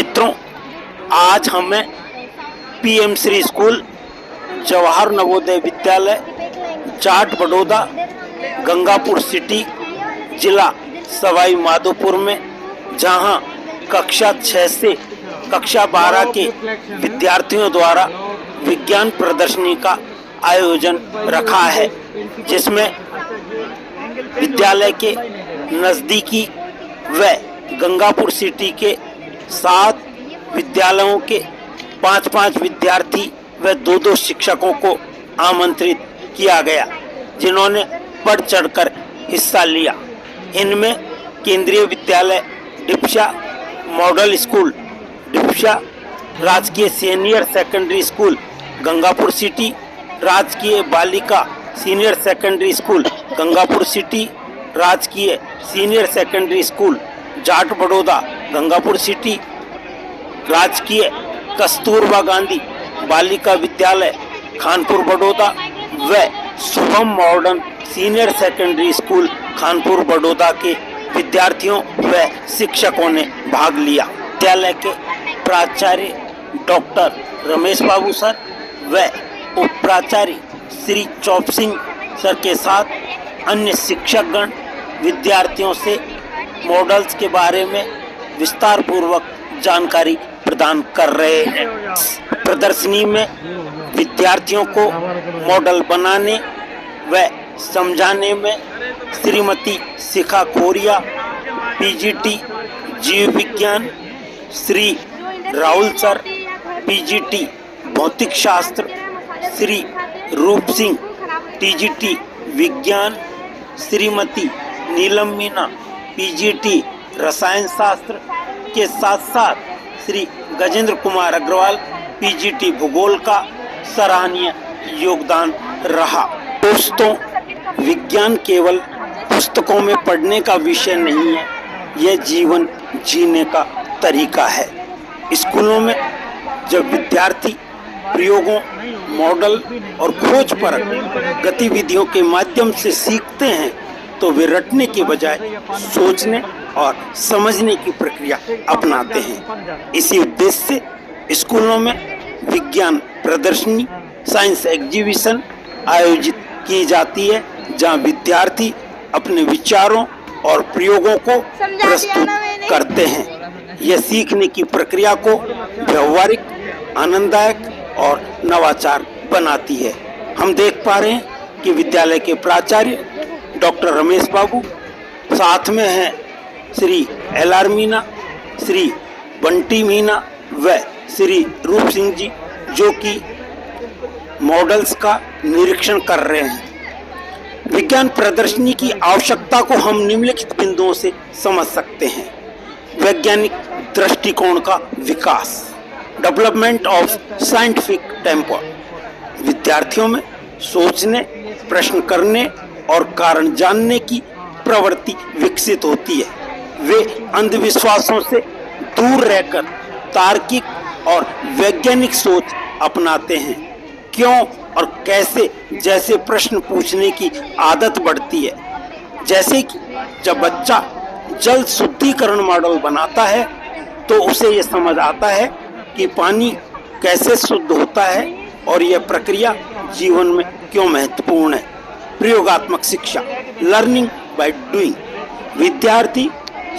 मित्रों, आज हमें PM Shri school, Jawahar Navodaya Vidyalaya, Jat Baroda, Gangapur city, जिला सवाई माधोपुर में, जहां कक्षा 6 से कक्षा 12 के विद्यार्थियों द्वारा विज्ञान प्रदर्शनी का आयोजन रखा है, जिसमें विद्यालय के नज़दीकी व गंगापुर सिटी के 7 विद्यालयों के 5-5 विद्यार्थी व 2-2 शिक्षकों को आमंत्रित किया गया, जिन्होंने बढ़ चढ़कर हिस्सा लिया। इनमें केंद्रीय विद्यालय डिप्शा, मॉडल स्कूल डिप्शा, राजकीय senior secondary school Gangapur City, राजकीय बालिका senior secondary school Gangapur City, राजकीय senior secondary school Jat Baroda Gangapur City, राजकीय कस्तूरबा गांधी बालिका विद्यालय खानपुर बड़ौदा व Shubham modern senior secondary school Khanpur Baroda के विद्यार्थियों व शिक्षकों ने भाग लिया। विद्यालय के प्राचार्य डॉक्टर रमेश बाबू सर व उप प्राचार्य श्री चौप सिंह सर के साथ अन्य शिक्षकगण विद्यार्थियों से मॉडल्स के बारे में विस्तार पूर्वक जानकारी प्रदान कर रहे हैं। प्रदर्शनी में विद्यार्थियों को मॉडल बनाने व समझाने में श्रीमती शिखा कोरिया पीजीटी जीव विज्ञान, श्री राहुल सर पीजीटी भौतिक शास्त्र, श्री रूप सिंह टीजीटी विज्ञान, श्रीमती नीलम मीना पीजीटी रसायन शास्त्र के साथ साथ श्री गजेंद्र कुमार अग्रवाल पीजीटी भूगोल का सराहनीय योगदान रहा। दोस्तों, विज्ञान केवल पुस्तकों में पढ़ने का विषय नहीं है, यह जीवन जीने का तरीका है। स्कूलों में जब विद्यार्थी प्रयोगों, मॉडल और खोजपरक गतिविधियों के माध्यम से सीखते हैं, तो वे रटने के बजाय सोचने और समझने की प्रक्रिया अपनाते हैं। इसी उद्देश्य से स्कूलों में विज्ञान प्रदर्शनी, साइंस एग्जीबिशन आयोजित की जाती है, जहां विद्यार्थी अपने विचारों और प्रयोगों को प्रस्तुत करते हैं। यह सीखने की प्रक्रिया को व्यवहारिक, आनंददायक और नवाचार बनाती है। हम देख पा रहे हैं कि विद्यालय के प्राचार्य डॉक्टर रमेश बाबू, साथ में हैं श्री LR मीना, श्री बंटी मीना व श्री रूप सिंह जी, जो कि मॉडल्स का निरीक्षण कर रहे हैं। विज्ञान प्रदर्शनी की आवश्यकता को हम निम्नलिखित बिंदुओं से समझ सकते हैं। वैज्ञानिक दृष्टिकोण का विकास, डेवलपमेंट ऑफ साइंटिफिक टेम्पर, विद्यार्थियों में सोचने, प्रश्न करने और कारण जानने की प्रवृत्ति विकसित होती है। वे अंधविश्वासों से दूर रहकर तार्किक और वैज्ञानिक सोच अपनाते हैं। क्यों और कैसे जैसे प्रश्न पूछने की आदत बढ़ती है। जैसे कि जब बच्चा जल शुद्धिकरण मॉडल बनाता है, तो उसे यह समझ आता है कि पानी कैसे शुद्ध होता है और यह प्रक्रिया जीवन में क्यों महत्वपूर्ण है। प्रयोगात्मक शिक्षा, लर्निंग बाय डूइंग, विद्यार्थी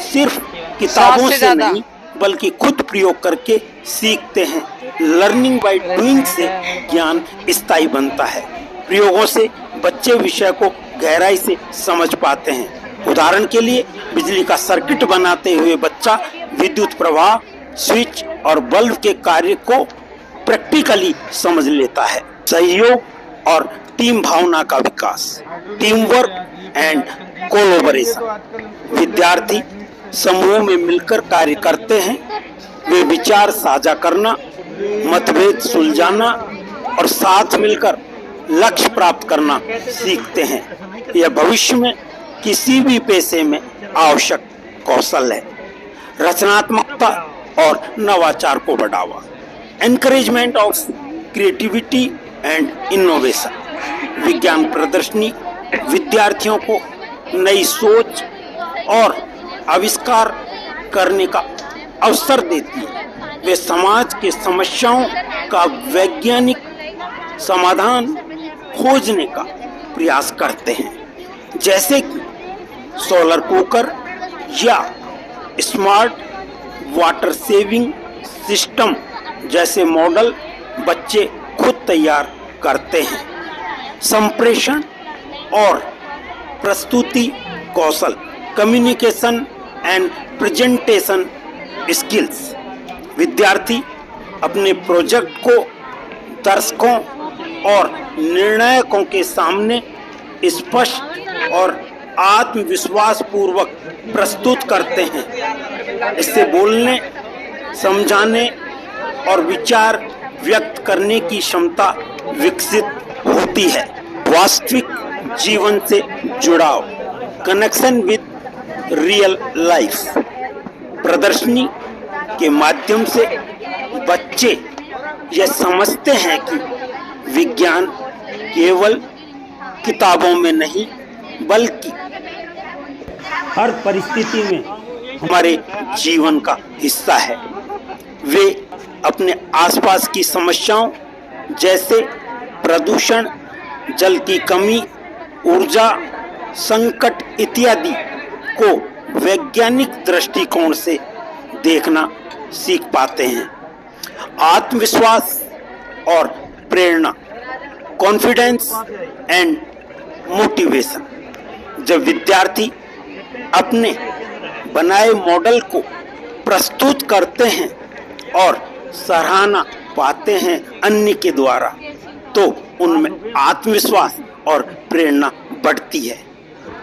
सिर्फ किताबों से नहीं बल्कि खुद प्रयोग करके सीखते हैं। लर्निंग बाय डूइंग से ज्ञान स्थायी बनता है। प्रयोगों से बच्चे विषय को गहराई से समझ पाते हैं। उदाहरण के लिए, बिजली का सर्किट बनाते हुए बच्चा विद्युत प्रवाह, स्विच और बल्ब के कार्य को प्रैक्टिकली समझ लेता है। सहयोग और टीम भावना का विकास, टीम वर्क एंड कोलैबोरेशन, विद्यार्थी समूह में मिलकर कार्य करते हैं। वे विचार साझा करना, मतभेद सुलझाना और साथ मिलकर लक्ष्य प्राप्त करना सीखते हैं। यह भविष्य में किसी भी पेशे में आवश्यक कौशल है। रचनात्मकता और नवाचार को बढ़ावा, encouragement of creativity and innovation, विज्ञान प्रदर्शनी विद्यार्थियों को नई सोच और आविष्कार करने का अवसर देती है। वे समाज के समस्याओं का वैज्ञानिक समाधान खोजने का प्रयास करते हैं, जैसे कि सोलर कुकर या स्मार्ट वाटर सेविंग सिस्टम जैसे मॉडल बच्चे खुद तैयार करते हैं। संप्रेषण और प्रस्तुति कौशल, कम्युनिकेशन एंड प्रेजेंटेशन स्किल्स, विद्यार्थी अपने प्रोजेक्ट को दर्शकों और निर्णायकों के सामने स्पष्ट और आत्मविश्वास पूर्वक प्रस्तुत करते हैं। इससे बोलने, समझाने और विचार व्यक्त करने की क्षमता विकसित होती है। वास्तविक जीवन से जुड़ाव, कनेक्शन विद रियल लाइफ, प्रदर्शनी के माध्यम से बच्चे यह समझते हैं कि विज्ञान केवल किताबों में नहीं बल्कि हर परिस्थिति में हमारे जीवन का हिस्सा है। वे अपने आसपास की समस्याओं जैसे प्रदूषण, जल की कमी, ऊर्जा संकट इत्यादि को वैज्ञानिक दृष्टिकोण से देखना सीख पाते हैं। आत्मविश्वास और प्रेरणा, कॉन्फिडेंस एंड मोटिवेशन, जब विद्यार्थी अपने बनाए मॉडल को प्रस्तुत करते हैं और सराहना पाते हैं अन्य के द्वारा, तो उनमें आत्मविश्वास और प्रेरणा बढ़ती है।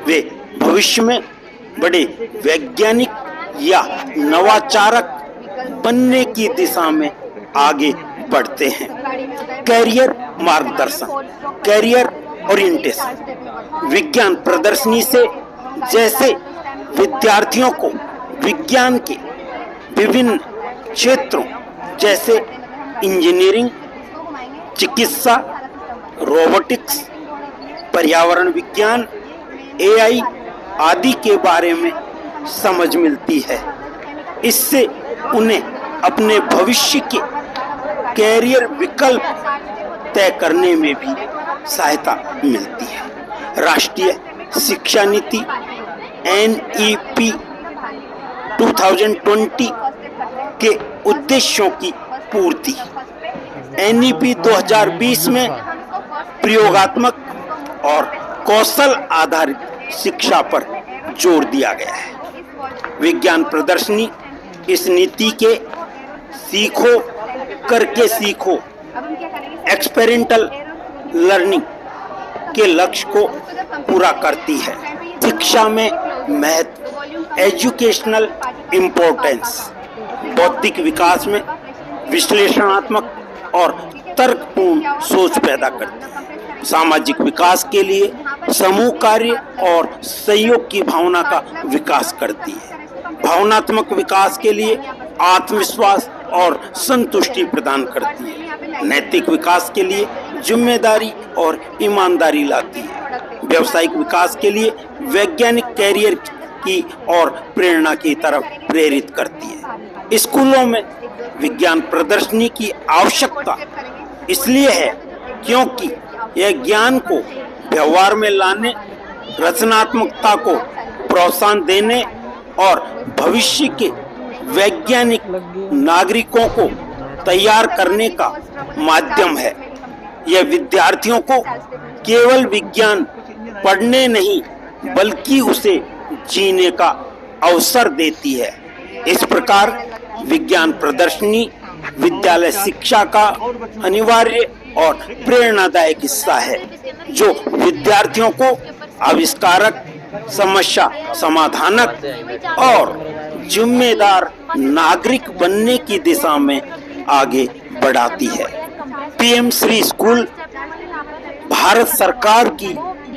वे भविष्य में बड़े वैज्ञानिक या नवाचारक बनने की दिशा में आगे बढ़ते हैं। कैरियर मार्गदर्शन, कैरियर ओरिएंटेशन, विज्ञान प्रदर्शनी से जैसे विद्यार्थियों को विज्ञान के विभिन्न क्षेत्रों जैसे इंजीनियरिंग, चिकित्सा, रोबोटिक्स, पर्यावरण विज्ञान, एआई आदि के बारे में समझ मिलती है। इससे उन्हें अपने भविष्य के कैरियर विकल्प तय करने में भी सहायता मिलती है। राष्ट्रीय शिक्षा नीति NEP 2020 के उद्देश्यों की पूर्ति। NEP 2020 में प्रयोगात्मक और कौशल आधारित शिक्षा पर जोर दिया गया है। विज्ञान प्रदर्शनी इस नीति के सीखो करके सीखो, एक्सपेरिमेंटल लर्निंग के लक्ष्य को पूरा करती है। शिक्षा में महत्व, एजुकेशनल इम्पोर्टेंस, बौद्धिक विकास में विश्लेषणात्मक और तर्कपूर्ण सोच पैदा करती है। सामाजिक विकास के लिए समूह कार्य और सहयोग की भावना का विकास करती है। भावनात्मक विकास के लिए आत्मविश्वास और संतुष्टि प्रदान करती है। नैतिक विकास के लिए जिम्मेदारी और ईमानदारी लाती है। व्यावसायिक विकास के लिए वैज्ञानिक कैरियर की और प्रेरणा की तरफ प्रेरित करती है। स्कूलों में विज्ञान प्रदर्शनी की आवश्यकता इसलिए है क्योंकि यह ज्ञान को व्यवहार में लाने, रचनात्मकता को प्रोत्साहन देने और भविष्य के वैज्ञानिक नागरिकों को तैयार करने का माध्यम है। यह विद्यार्थियों को केवल विज्ञान पढ़ने नहीं बल्कि उसे जीने का अवसर देती है। इस प्रकार विज्ञान प्रदर्शनी विद्यालय शिक्षा का अनिवार्य और प्रेरणादायक हिस्सा है, जो विद्यार्थियों को आविष्कारक, समस्या समाधानक और जिम्मेदार नागरिक बनने की दिशा में आगे बढ़ाती है। PM श्री स्कूल भारत सरकार की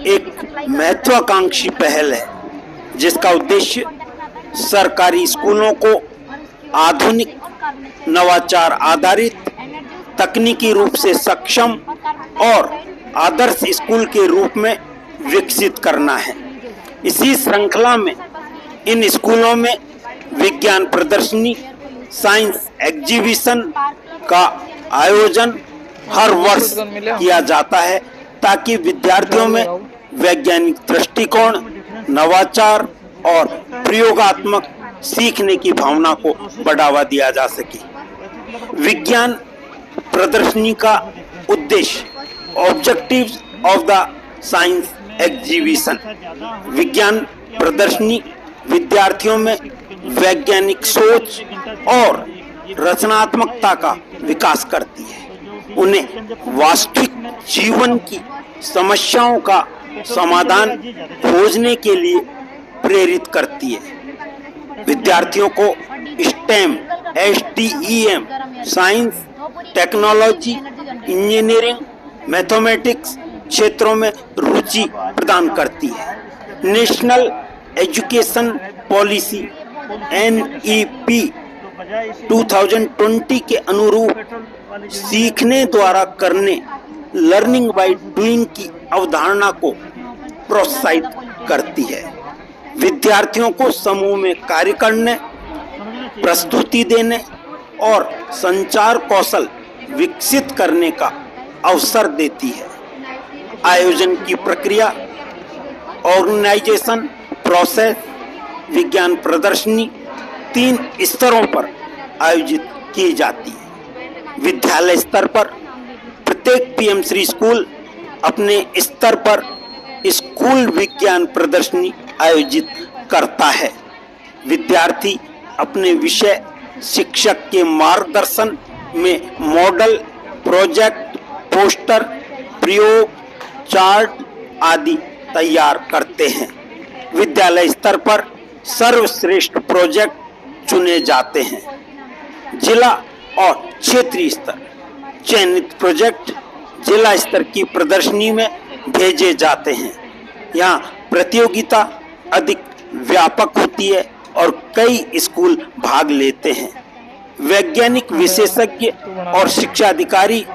एक महत्वाकांक्षी पहल है, जिसका उद्देश्य सरकारी स्कूलों को आधुनिक, नवाचार आधारित, तकनीकी रूप से सक्षम और आदर्श स्कूल के रूप में विकसित करना है। इसी श्रृंखला में इन स्कूलों में विज्ञान प्रदर्शनी साइंस एग्जीबिशन का आयोजन हर वर्ष किया जाता है ताकि विद्यार्थियों में वैज्ञानिक दृष्टिकोण, नवाचार और प्रयोगात्मक सीखने की भावना को बढ़ावा दिया जा सके। विज्ञान प्रदर्शनी का उद्देश्य objectives of the science exhibition. विज्ञान प्रदर्शनी विद्यार्थियों में वैज्ञानिक सोच और रचनात्मकता का विकास करती है, उन्हें वास्तविक जीवन की समस्याओं का समाधान खोजने के लिए प्रेरित करती है। विद्यार्थियों को stem, STEM, science, technology, engineering, mathematics क्षेत्रों में रुचि प्रदान करती है। नेशनल एजुकेशन पॉलिसी NEP 2020 के अनुरूप सीखने द्वारा करने, लर्निंग बाय डूइंग की अवधारणा को प्रोत्साहित करती है। विद्यार्थियों को समूह में कार्य करने, प्रस्तुति देने और संचार कौशल विकसित करने का अवसर देती है। आयोजन की प्रक्रिया, ऑर्गेनाइजेशन प्रोसेस। विज्ञान प्रदर्शनी 3 स्तरों पर आयोजित की जाती है। विद्यालय स्तर पर प्रत्येक PM श्री स्कूल अपने स्तर पर स्कूल विज्ञान प्रदर्शनी आयोजित करता है। विद्यार्थी अपने विषय शिक्षक के मार्गदर्शन में मॉडल, प्रोजेक्ट, पोस्टर, प्रयोग, चार्ट आदि तैयार करते हैं। विद्यालय स्तर पर सर्वश्रेष्ठ प्रोजेक्ट चुने जाते हैं। जिला और क्षेत्रीय स्तर चयनित प्रोजेक्ट जिला स्तर की प्रदर्शनी में भेजे जाते हैं। यहाँ प्रतियोगिता अधिक व्यापक होती है और कई स्कूल भाग लेते हैं। वैज्ञानिक विशेषज्ञ और शिक्षा अधिकारी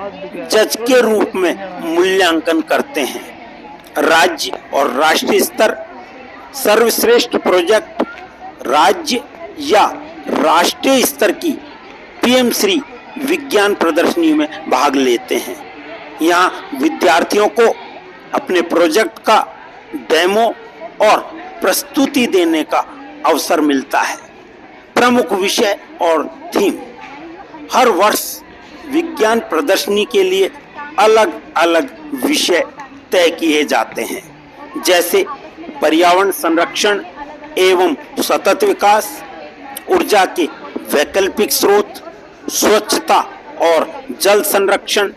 जज के रूप में मूल्यांकन करते हैं। राज्य और राष्ट्रीय स्तर सर्वश्रेष्ठ प्रोजेक्ट राज्य या राष्ट्रीय स्तर की PM श्री विज्ञान प्रदर्शनी में भाग लेते हैं। यहाँ विद्यार्थियों को अपने प्रोजेक्ट का डेमो और प्रस्तुति देने का अवसर मिलता है। प्रमुख विषय और थीम। हर वर्ष विज्ञान प्रदर्शनी के लिए अलग अलग विषय तय किए जाते हैं, जैसे पर्यावरण संरक्षण एवं सतत विकास, ऊर्जा के वैकल्पिक स्रोत, स्वच्छता और जल संरक्षण,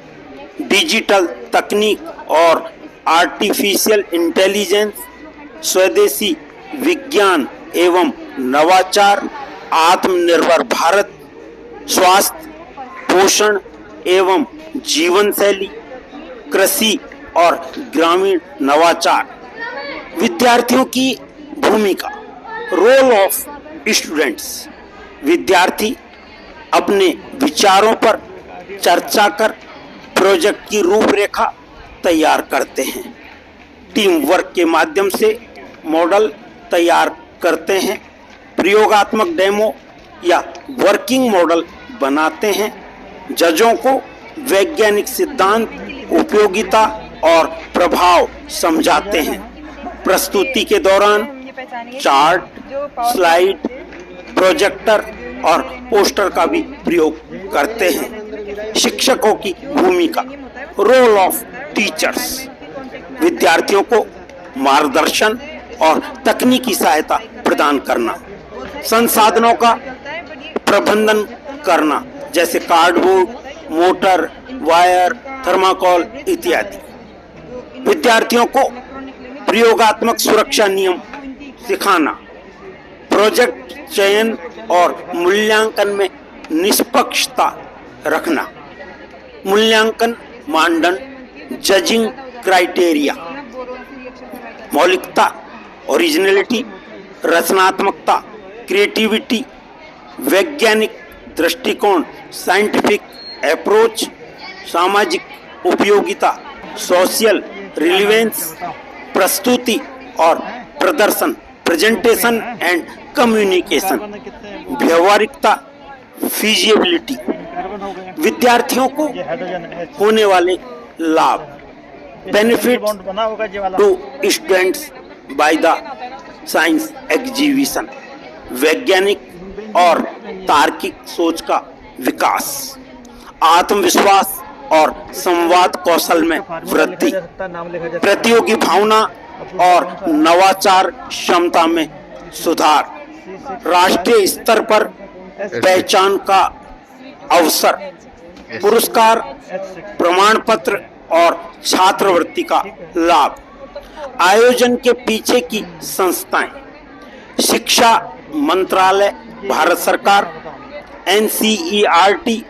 डिजिटल तकनीक और आर्टिफिशियल इंटेलिजेंस, स्वदेशी विज्ञान एवं नवाचार, आत्मनिर्भर भारत, स्वास्थ्य, पोषण एवं जीवन शैली, कृषि और ग्रामीण नवाचार। विद्यार्थियों की भूमिका, रोल ऑफ स्टूडेंट्स। विद्यार्थी अपने विचारों पर चर्चा कर प्रोजेक्ट की रूपरेखा तैयार करते हैं। टीम वर्क के माध्यम से मॉडल तैयार करते हैं, प्रयोगात्मक डेमो या वर्किंग मॉडल बनाते हैं। जजों को वैज्ञानिक सिद्धांत, उपयोगिता और प्रभाव समझाते हैं। प्रस्तुति के दौरान चार्ट, स्लाइड, प्रोजेक्टर और पोस्टर का भी प्रयोग करते हैं। शिक्षकों की भूमिका, रोल ऑफ टीचर्स। विद्यार्थियों को मार्गदर्शन और तकनीकी सहायता प्रदान करना, संसाधनों का प्रबंधन करना, जैसे कार्डबोर्ड, मोटर, वायर, थर्माकोल इत्यादि। विद्यार्थियों को प्रयोगात्मक सुरक्षा नियम सिखाना, प्रोजेक्ट चयन और मूल्यांकन में निष्पक्षता रखना, मूल्यांकन मानदंड, जजिंग क्राइटेरिया, मौलिकता, ओरिजिनलिटी, रचनात्मकता, क्रिएटिविटी, वैज्ञानिक दृष्टिकोण, साइंटिफिक अप्रोच, सामाजिक उपयोगिता, सोशल रिलेवेंस, प्रस्तुति और प्रदर्शन, प्रेजेंटेशन एंड कम्युनिकेशन, व्यवहारिकता, फिजिबिलिटी, विद्यार्थियों को होने वाले लाभ, benefit to students by the science exhibition, वैज्ञानिक और तार्किक सोच का विकास, आत्मविश्वास और संवाद कौशल में वृद्धि, प्रतियोगी भावना और नवाचार क्षमता में सुधार, राष्ट्रीय स्तर पर पहचान का अवसर, पुरस्कार, प्रमाण पत्र और छात्रवृत्ति का लाभ। आयोजन के पीछे की संस्थाएं: शिक्षा मंत्रालय भारत सरकार, NCERT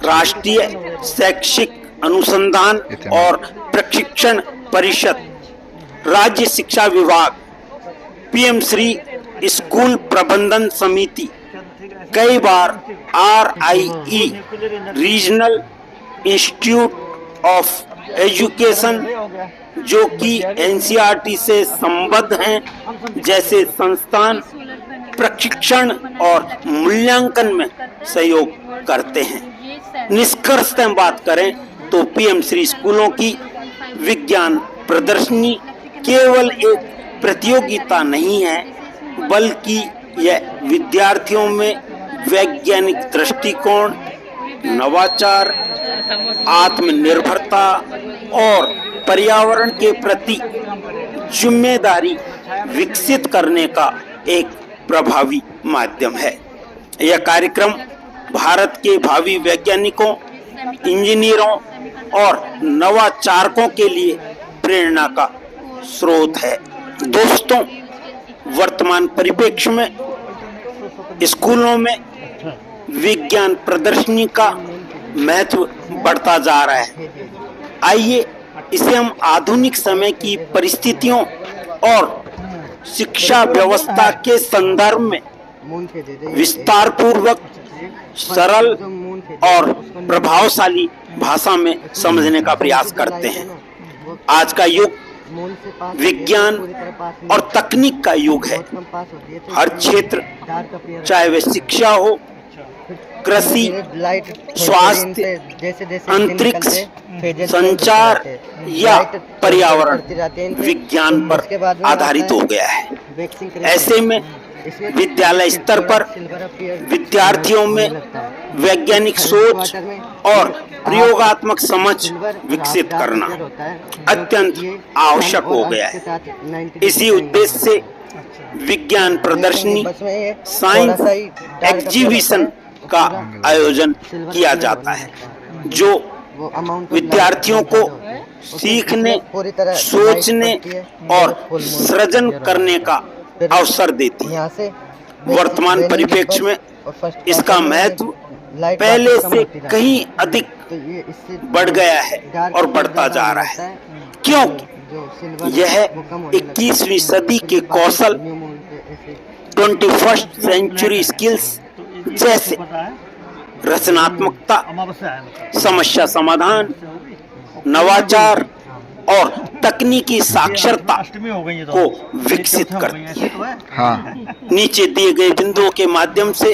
राष्ट्रीय शैक्षिक अनुसंधान और प्रशिक्षण परिषद, राज्य शिक्षा विभाग, PM श्री स्कूल प्रबंधन समिति, कई बार RIE regional institute of education जो कि NCERT से संबद्ध हैं जैसे संस्थान प्रशिक्षण और मूल्यांकन में सहयोग करते हैं। निष्कर्षतः बात करें तो PM श्री स्कूलों की विज्ञान प्रदर्शनी केवल एक प्रतियोगिता नहीं है, बल्कि यह विद्यार्थियों में वैज्ञानिक दृष्टिकोण, नवाचार, आत्मनिर्भरता और पर्यावरण के प्रति जिम्मेदारी विकसित करने का एक प्रभावी माध्यम है। यह कार्यक्रम भारत के भावी वैज्ञानिकों, इंजीनियरों और नवाचारकों के लिए प्रेरणा का स्रोत है। दोस्तों, वर्तमान परिप्रेक्ष्य में स्कूलों में विज्ञान प्रदर्शनी का महत्व बढ़ता जा रहा है। आइए इसे हम आधुनिक समय की परिस्थितियों और शिक्षा व्यवस्था के संदर्भ में विस्तार पूर्वक, सरल और प्रभावशाली भाषा में समझने का प्रयास करते हैं। आज का युग विज्ञान और तकनीक का युग है। हर क्षेत्र, चाहे वह शिक्षा हो, कृषि, स्वास्थ्य, अंतरिक्ष, संचार या पर्यावरण, विज्ञान पर आधारित हो गया है। ऐसे में विद्यालय स्तर पर विद्यार्थियों में वैज्ञानिक सोच और प्रयोगात्मक समझ विकसित करना अत्यंत आवश्यक हो गया है। इसी उद्देश्य से विज्ञान प्रदर्शनी, साइंस एग्जीबिशन का आयोजन किया जाता है, जो विद्यार्थियों को सीखने, सोचने और सृजन करने का अवसर देती है। वर्तमान परिप्रेक्ष्य में इसका महत्व पहले से कहीं अधिक बढ़ गया है और बढ़ता जा रहा है, क्योंकि यह 21वीं सदी के कौशल, 21st सेंचुरी स्किल्स जैसे रचनात्मकता, समस्या समाधान, नवाचार और तकनीकी साक्षरता को विकसित करती है। नीचे दिए गए बिंदुओं के माध्यम से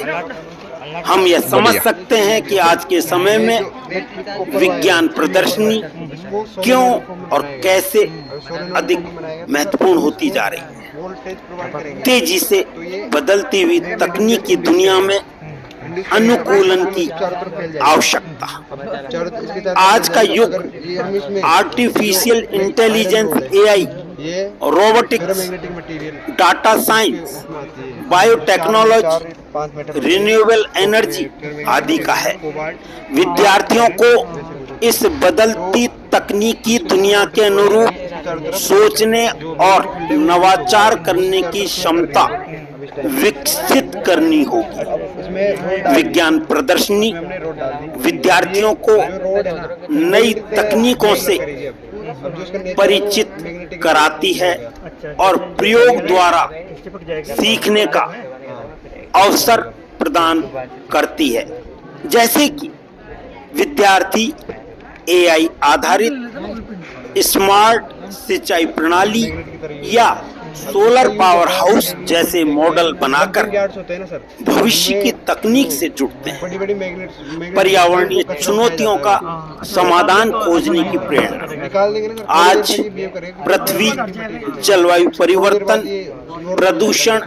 हम यह समझ सकते हैं कि आज के समय में विज्ञान प्रदर्शनी क्यों और कैसे अधिक महत्वपूर्ण होती जा रही है। तेजी से बदलती हुई तकनीकी दुनिया में अनुकूलन की आवश्यकता। आज का युग artificial intelligence, AI, robotics, data science, biotechnology, renewable energy आदि का है। विद्यार्थियों को इस बदलती तकनीकी दुनिया के अनुरूप सोचने और नवाचार करने की क्षमता विकसित करनी होगी। विज्ञान प्रदर्शनी विद्यार्थियों को नई तकनीकों से परिचित कराती है और प्रयोग द्वारा सीखने का अवसर प्रदान करती है। जैसे कि विद्यार्थी AI आधारित स्मार्ट सिंचाई प्रणाली या सोलर पावर हाउस जैसे मॉडल बनाकर भविष्य की तकनीक से जुड़ते हैं। पर्यावरणीय चुनौतियों का समाधान खोजने की प्रेरणा। आज पृथ्वी जलवायु परिवर्तन, प्रदूषण,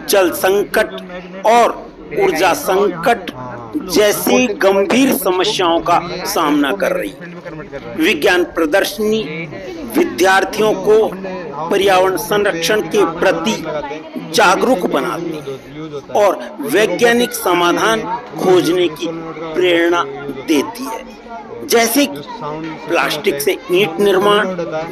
जल संकट और ऊर्जा संकट जैसी गंभीर समस्याओं का सामना कर रही है। विज्ञान प्रदर्शनी विद्यार्थियों को पर्यावरण संरक्षण के प्रति जागरूक बनाती और वैज्ञानिक समाधान खोजने की प्रेरणा देती है, जैसे कि प्लास्टिक से ईंट निर्माण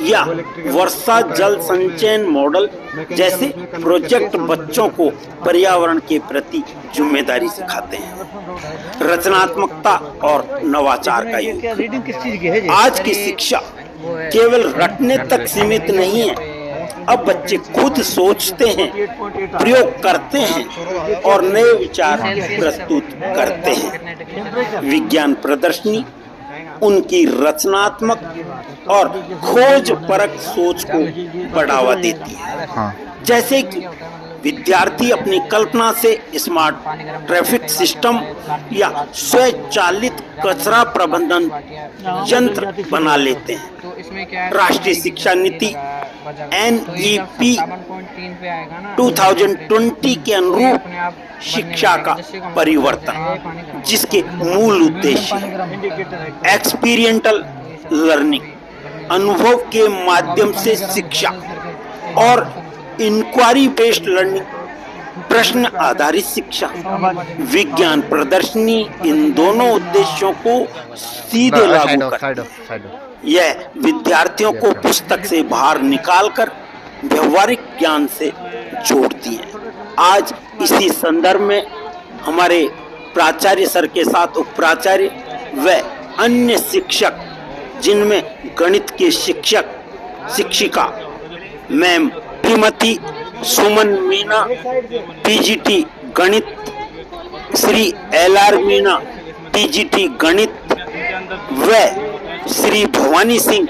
या वर्षा जल संचयन मॉडल जैसे प्रोजेक्ट बच्चों को पर्यावरण के प्रति जिम्मेदारी सिखाते हैं। रचनात्मकता और नवाचार का युग। आज की शिक्षा केवल रटने तक सीमित नहीं है। अब बच्चे खुद सोचते हैं, प्रयोग करते हैं और नए विचार प्रस्तुत करते हैं। विज्ञान प्रदर्शनी उनकी रचनात्मक और खोज परक सोच को बढ़ावा देती है। जैसे कि विद्यार्थी अपनी कल्पना से स्मार्ट ट्रैफिक सिस्टम या स्वचालित कचरा प्रबंधन यंत्र बना लेते हैं। राष्ट्रीय शिक्षा नीति NEP 2020 के अनुरूप शिक्षा का परिवर्तन, जिसके मूल उद्देश्य एक्सपीरियंटल लर्निंग, अनुभव के माध्यम से शिक्षा, और इंक्वायरी बेस्ड लर्निंग, प्रश्न आधारित शिक्षा। विज्ञान प्रदर्शनी इन दोनों उद्देश्यों को सीधे लागू करती है। यह विद्यार्थियों को पुस्तक से बाहर निकालकर व्यवहारिक ज्ञान से जोड़ती है। आज इसी संदर्भ में हमारे प्राचार्य सर के साथ उप प्राचार्य व अन्य शिक्षक, जिनमें गणित के शिक्षिका मैम श्रीमती सुमन मीना PGT गणित, श्री LR मीना PGT गणित व श्री भवानी सिंह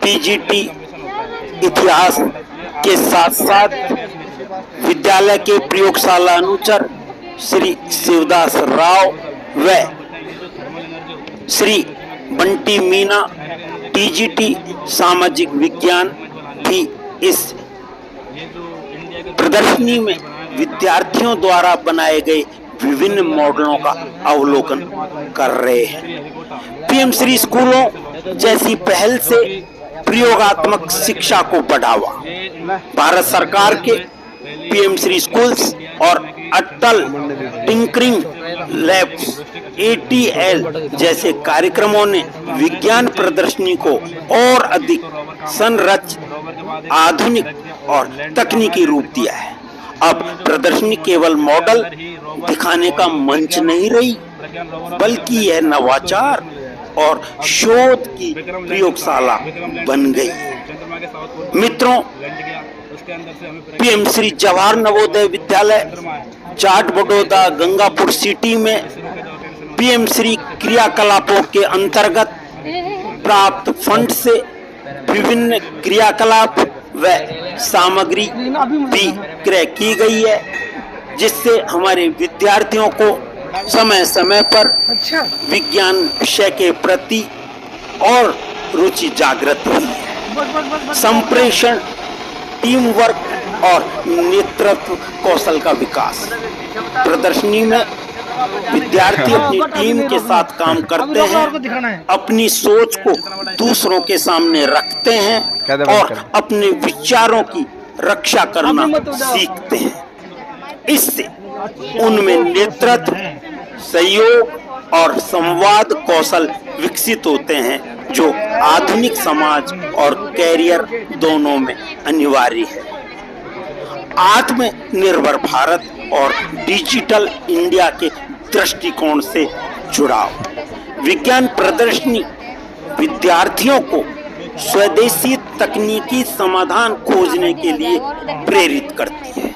PGT इतिहास के साथ साथ विद्यालय के प्रयोगशाला अनुचर श्री शिवदास राव व श्री बंटी मीना PGT सामाजिक विज्ञान भी इस प्रदर्शनी में विद्यार्थियों द्वारा बनाए गए विभिन्न मॉडलों का अवलोकन कर रहे हैं। PM श्री स्कूलों जैसी पहल से प्रयोगात्मक शिक्षा को बढ़ावा। भारत सरकार के PM श्री स्कूल्स और अटल टिंकरिंग लैब्स ATL जैसे कार्यक्रमों ने विज्ञान प्रदर्शनी को और अधिक संरचित, आधुनिक और तकनीकी रूप दिया है। अब प्रदर्शनी केवल मॉडल दिखाने का मंच नहीं रही, बल्कि यह नवाचार और शोध की प्रयोगशाला बन गई। मित्रों, PM श्री जवाहर नवोदय विद्यालय जाट बड़ौदा गंगापुर सिटी में PM श्री क्रियाकलापों के अंतर्गत प्राप्त फंड से विभिन्न क्रियाकलाप व सामग्री भी क्रय की गई है, जिससे हमारे विद्यार्थियों को समय समय पर विज्ञान विषय के प्रति और रुचि जागृत हुई है। संप्रेषण, टीम वर्क और नेतृत्व कौशल का विकास। प्रदर्शनी में विद्यार्थी अपनी टीम के साथ काम करते हैं, अपनी सोच को दूसरों के सामने रखते हैं और अपने विचारों की रक्षा करना सीखते हैं। इससे उनमें नेतृत्व, सहयोग और संवाद कौशल विकसित होते हैं, जो आधुनिक समाज और कैरियर दोनों में अनिवार्य है। आत्मनिर्भर भारत और डिजिटल इंडिया के दृष्टिकोण से जुड़ाव। विज्ञान प्रदर्शनी विद्यार्थियों को स्वदेशी तकनीकी समाधान खोजने के लिए प्रेरित करती है।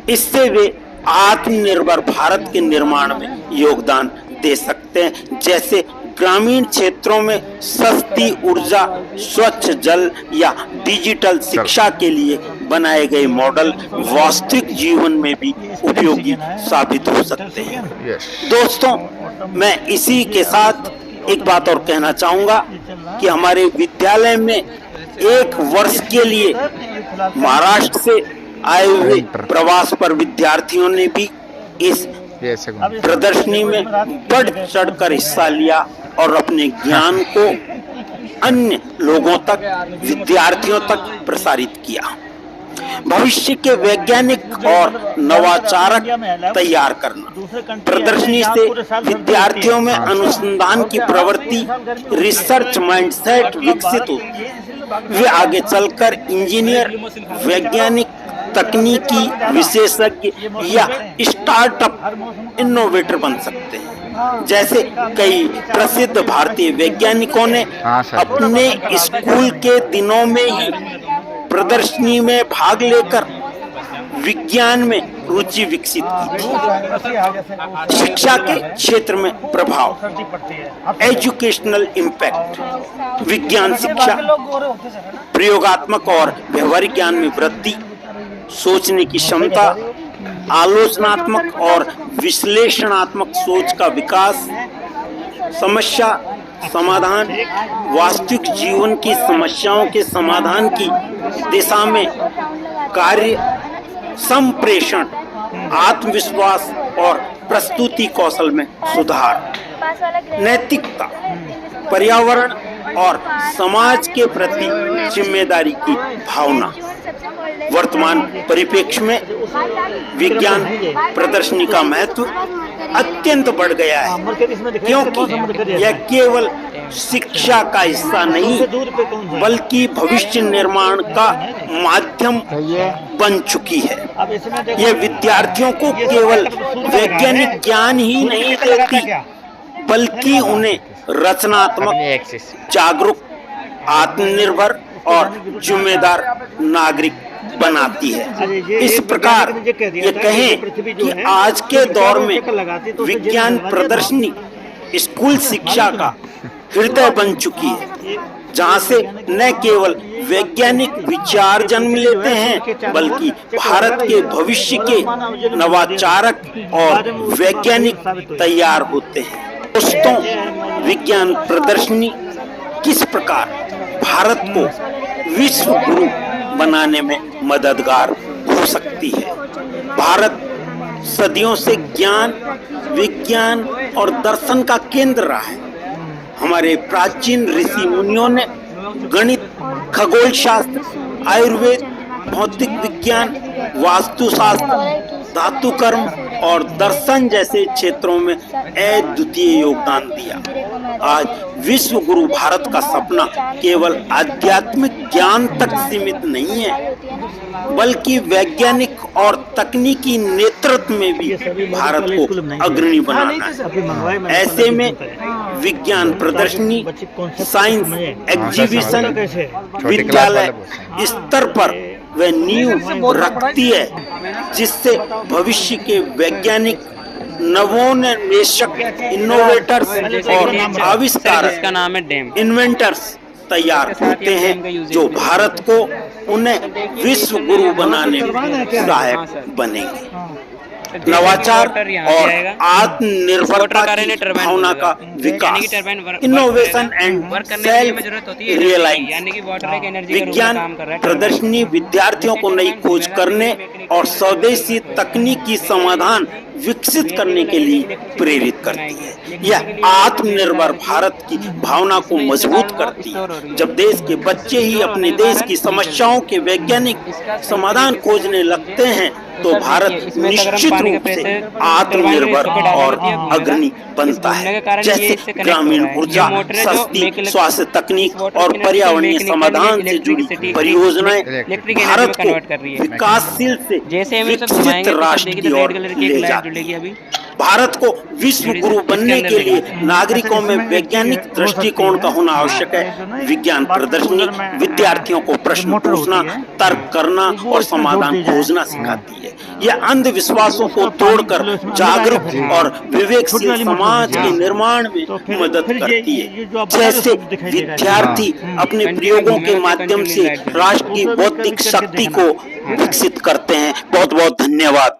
इससे वे आत्मनिर्भर भारत के निर्माण में योगदान दे सकते हैं, जैसे ग्रामीण क्षेत्रों में सस्ती ऊर्जा, स्वच्छ जल या डिजिटल शिक्षा के लिए बनाए गए मॉडल वास्तविक जीवन में भी उपयोगी साबित हो सकते हैं। दोस्तों, मैं इसी के साथ एक बात और कहना चाहूंगा कि हमारे विद्यालय में एक वर्ष के लिए महाराष्ट्र से आए हुए प्रवास पर विद्यार्थियों ने भी इस प्रदर्शनी में बढ़ चढ़कर हिस्सा लिया और अपने ज्ञान को अन्य लोगों तक, विद्यार्थियों तक प्रसारित किया। भविष्य के वैज्ञानिक और नवाचारक तैयार करना। प्रदर्शनी से विद्यार्थियों में अनुसंधान की प्रवृत्ति, रिसर्च माइंडसेट विकसित होती है। वे आगे चलकर इंजीनियर, वैज्ञानिक, तकनीकी विशेषज्ञ या स्टार्टअप इनोवेटर बन सकते हैं। जैसे कई प्रसिद्ध भारतीय वैज्ञानिकों ने अपने स्कूल के दिनों में ही प्रदर्शनी में भाग लेकर विज्ञान में रुचि विकसित की थी। शिक्षा के क्षेत्र में प्रभाव, एजुकेशनल इम्पैक्ट, विज्ञान शिक्षा, प्रयोगात्मक और व्यवहारिक ज्ञान में वृद्धि, सोचने की क्षमता, आलोचनात्मक और विश्लेषणात्मक सोच का विकास, समस्या समाधान, वास्तविक जीवन की समस्याओं के समाधान की दिशा में कार्य, संप्रेषण, आत्मविश्वास और प्रस्तुति कौशल में सुधार, नैतिकता, पर्यावरण और समाज के प्रति जिम्मेदारी की भावना। वर्तमान परिप्रेक्ष्य में विज्ञान प्रदर्शनी का महत्व अत्यंत बढ़ गया है, क्योंकि यह केवल शिक्षा का हिस्सा नहीं बल्कि भविष्य निर्माण का माध्यम बन चुकी है। यह विद्यार्थियों को केवल वैज्ञानिक ज्ञान ही नहीं देती बल्कि उन्हें रचनात्मक, जागरूक, आत्मनिर्भर और जिम्मेदार नागरिक बनाती है। इस प्रकार ये कहें कि आज के दौर में विज्ञान प्रदर्शनी स्कूल शिक्षा का हृदय बन चुकी है, जहां से न केवल वैज्ञानिक विचार जन्म लेते हैं बल्कि भारत के भविष्य के नवाचारक और वैज्ञानिक तैयार होते हैं। दोस्तों, विज्ञान प्रदर्शनी किस प्रकार भारत को विश्व गुरु बनाने में मददगार हो सकती है। भारत सदियों से ज्ञान, विज्ञान और दर्शन का केंद्र रहा है। हमारे प्राचीन ऋषि मुनियों ने गणित, खगोल शास्त्र, आयुर्वेद, भौतिक विज्ञान, वास्तुशास्त्र, धातु कर्म और दर्शन जैसे क्षेत्रों में अद्वितीय योगदान दिया। आज विश्व गुरु भारत का सपना केवल आध्यात्मिक ज्ञान तक सीमित नहीं है बल्कि वैज्ञानिक और तकनीकी नेतृत्व में भी भारत को अग्रणी बनाना है। ऐसे में विज्ञान प्रदर्शनी, साइंस एग्जीबिशन विद्यालय स्तर पर वह नींव रखती है जिससे भविष्य के वैज्ञानिक, नवोन्मेषक, इनोवेटर्स और आविष्कारक, इन्वेंटर्स तैयार होते हैं जो भारत को उन्हें विश्व गुरु बनाने में सहायक बनेंगे। नवाचार और आत्मनिर्भरता की भावना का विकास, इनोवेशन एंड सेल्फ रियलाइज। विज्ञान प्रदर्शनी विद्यार्थियों को नई खोज करने और स्वदेशी तकनीकी समाधान विकसित करने के लिए प्रेरित करती है। यह आत्मनिर्भर भारत की भावना को मजबूत करती है। जब देश के बच्चे ही अपने देश की समस्याओं के वैज्ञानिक समाधान खोजने लगते हैं तो भारत निश्चित रूप से आत्मनिर्भर और अग्रणी बनता है। जैसे ग्रामीण ऊर्जा, सस्ती स्वास्थ्य तकनीक और पर्यावरणीय समाधान से जुड़ी परियोजनाएं भारत को विकासशील से विकसित राष्ट्र की ओर ले जाती हैं। भारत को विश्व गुरु बनने के लिए नागरिकों में वैज्ञानिक दृष्टिकोण का होना आवश्यक है। विज्ञान प्रदर्शनी विद्यार्थियों को प्रश्न पूछना, तर्क करना और समाधान खोजना सिखाती है। यह अंधविश्वासों को तोड़कर जागरूक और विवेकशील समाज के निर्माण में मदद करती है। जैसे विद्यार्थी अपने प्रयोगों के माध्यम से राष्ट्र की बौद्धिक शक्ति को विकसित करते हैं। बहुत बहुत धन्यवाद।